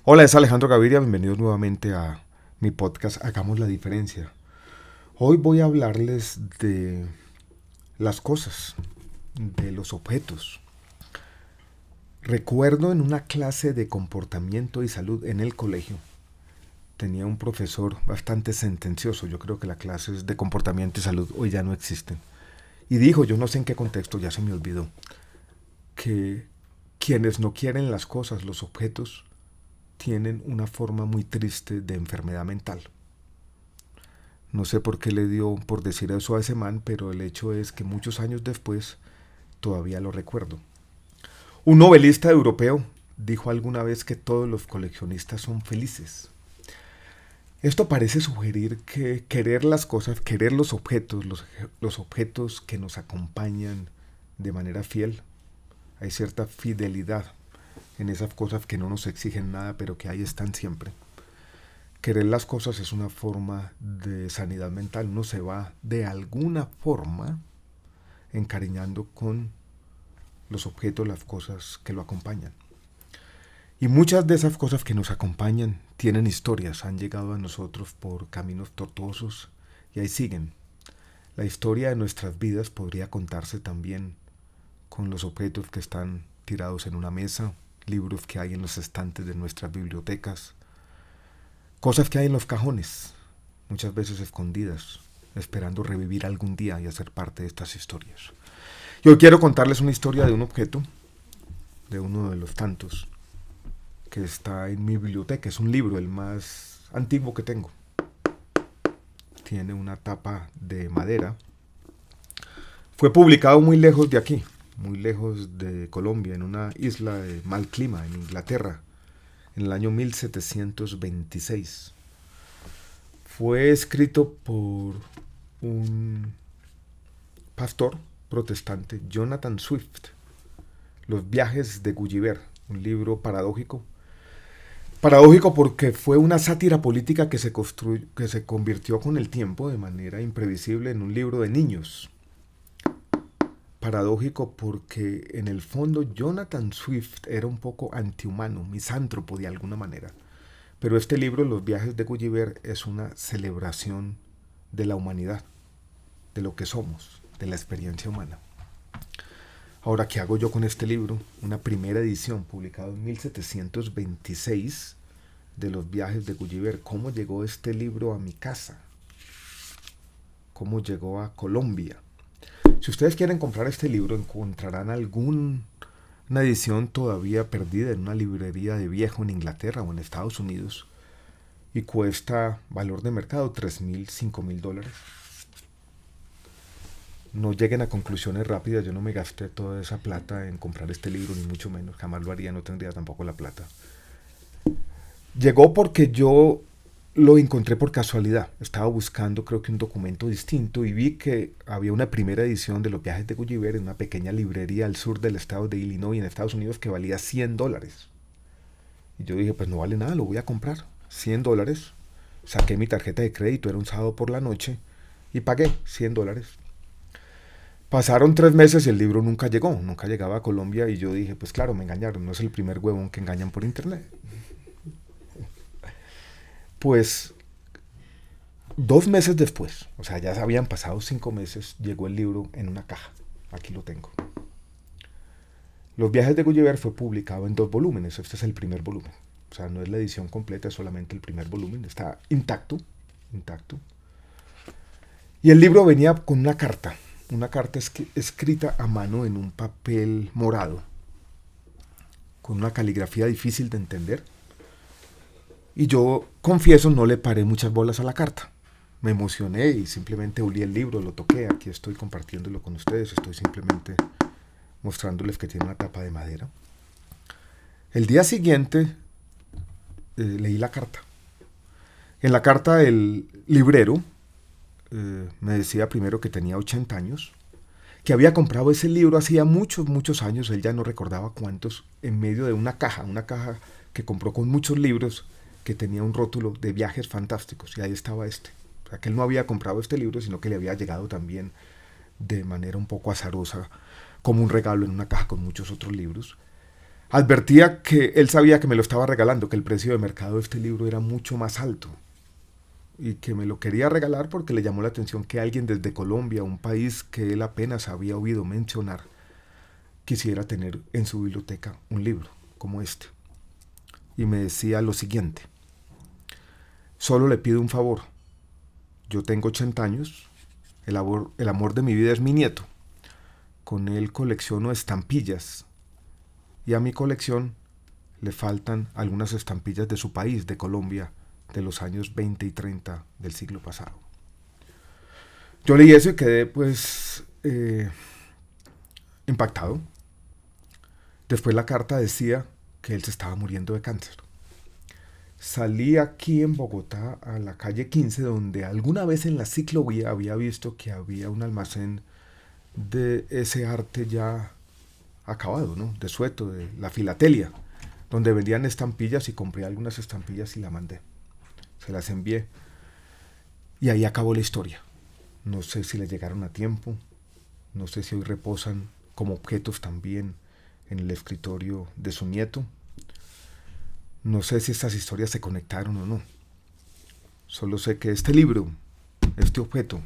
Hola, es Alejandro Gaviria, bienvenidos nuevamente a mi podcast Hagamos la Diferencia. Hoy voy a hablarles de las cosas, de los objetos. Recuerdo en una clase de comportamiento y salud en el colegio, tenía un profesor bastante sentencioso, yo creo que las clases de comportamiento y salud hoy ya no existen, y dijo, yo no sé en qué contexto, ya se me olvidó, que quienes no quieren las cosas, los objetos, tienen una forma muy triste de enfermedad mental. No sé por qué le dio por decir eso a ese man, pero el hecho es que muchos años después todavía lo recuerdo. Un novelista europeo dijo alguna vez que todos los coleccionistas son felices. Esto parece sugerir que querer las cosas, querer los objetos que nos acompañan de manera fiel, hay cierta fidelidad en esas cosas que no nos exigen nada, pero que ahí están siempre. Querer las cosas es una forma de sanidad mental. Uno se va de alguna forma encariñando con los objetos, las cosas que lo acompañan. Y muchas de esas cosas que nos acompañan tienen historias, han llegado a nosotros por caminos tortuosos y ahí siguen. La historia de nuestras vidas podría contarse también con los objetos que están tirados en una mesa, libros que hay en los estantes de nuestras bibliotecas, cosas que hay en los cajones, muchas veces escondidas, esperando revivir algún día y hacer parte de estas historias. Yo quiero contarles una historia de un objeto, de uno de los tantos, que está en mi biblioteca. Es un libro, el más antiguo que tengo. Tiene una tapa de madera. Fue publicado muy lejos de aquí, muy lejos de Colombia, en una isla de mal clima, en Inglaterra, en el año 1726. Fue escrito por un pastor protestante, Jonathan Swift, Los viajes de Gulliver, un libro paradójico. Paradójico porque fue una sátira política que se convirtió con el tiempo de manera imprevisible en un libro de niños. Paradójico porque en el fondo Jonathan Swift era un poco antihumano, misántropo de alguna manera. Pero este libro, Los viajes de Gulliver, es una celebración de la humanidad, de lo que somos, de la experiencia humana. Ahora, ¿qué hago yo con este libro? Una primera edición publicada en 1726 de Los viajes de Gulliver. ¿Cómo llegó este libro a mi casa? ¿Cómo llegó a Colombia? Si ustedes quieren comprar este libro, encontrarán alguna edición todavía perdida en una librería de viejo en Inglaterra o en Estados Unidos y cuesta valor de mercado 3.000, $5.000. No lleguen a conclusiones rápidas, yo no me gasté toda esa plata en comprar este libro, ni mucho menos, jamás lo haría, no tendría tampoco la plata. Llegó porque yo lo encontré por casualidad, estaba buscando creo que un documento distinto y vi que había una primera edición de Los viajes de Gulliver en una pequeña librería al sur del estado de Illinois en Estados Unidos que valía $100. Y yo dije, pues no vale nada, lo voy a comprar, $100. Saqué mi tarjeta de crédito, era un sábado por la noche y pagué $100. Pasaron 3 meses y el libro nunca llegó, nunca llegaba a Colombia y yo dije, pues claro, me engañaron, no es el primer huevón que engañan por internet. Pues 2 meses después, o sea, ya habían pasado 5 meses, llegó el libro en una caja. Aquí lo tengo. Los viajes de Gulliver fue publicado en 2 volúmenes, este es el primer volumen. O sea, no es la edición completa, es solamente el primer volumen, está intacto, intacto. Y el libro venía con una carta escrita a mano en un papel morado, con una caligrafía difícil de entender. Y yo, confieso, no le paré muchas bolas a la carta. Me emocioné y simplemente olí el libro, lo toqué, aquí estoy compartiéndolo con ustedes, estoy simplemente mostrándoles que tiene una tapa de madera. El día siguiente leí la carta. En la carta el librero me decía primero que tenía 80 años, que había comprado ese libro hacía muchos, muchos años, él ya no recordaba cuántos, en medio de una caja que compró con muchos libros que tenía un rótulo de viajes fantásticos, y ahí estaba este. O sea, que él no había comprado este libro, sino que le había llegado también de manera un poco azarosa, como un regalo en una caja con muchos otros libros. Advertía que él sabía que me lo estaba regalando, que el precio de mercado de este libro era mucho más alto y que me lo quería regalar porque le llamó la atención que alguien desde Colombia, un país que él apenas había oído mencionar, quisiera tener en su biblioteca un libro como este. Y me decía lo siguiente: solo le pido un favor, yo tengo 80 años, el amor de mi vida es mi nieto, con él colecciono estampillas y a mi colección le faltan algunas estampillas de su país, de Colombia, de los años 20 y 30 del siglo pasado. Yo leí eso y quedé pues impactado. Después la carta decía que él se estaba muriendo de cáncer. Salí aquí en Bogotá a la calle 15, donde alguna vez en la ciclovía había visto que había un almacén de ese arte ya acabado, ¿no? De sueto, de la filatelia, donde vendían estampillas, y compré algunas estampillas y la mandé. Se las envié. Y ahí acabó la historia. No sé si le llegaron a tiempo, no sé si hoy reposan como objetos también en el escritorio de su nieto. No sé si estas historias se conectaron o no. Solo sé que este libro, este objeto,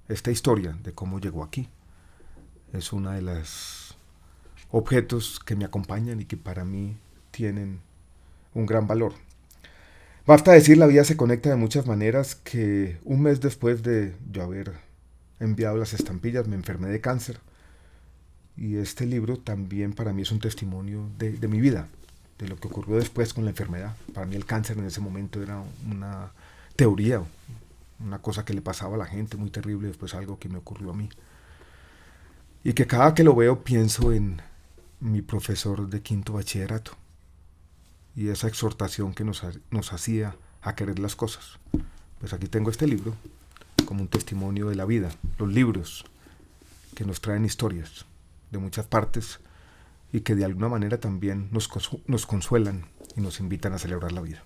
esta historia de cómo llegó aquí, es una de las objetos que me acompañan y que para mí tienen un gran valor. Basta decir, la vida se conecta de muchas maneras, que un mes después de yo haber enviado las estampillas me enfermé de cáncer, y este libro también para mí es un testimonio de mi vida, de lo que ocurrió después con la enfermedad. Para mí el cáncer en ese momento era una teoría, una cosa que le pasaba a la gente muy terrible, después algo que me ocurrió a mí. Y que cada que lo veo pienso en mi profesor de quinto bachillerato y esa exhortación que nos hacía a querer las cosas. Pues aquí tengo este libro como un testimonio de la vida, los libros que nos traen historias de muchas partes y que de alguna manera también nos consuelan y nos invitan a celebrar la vida.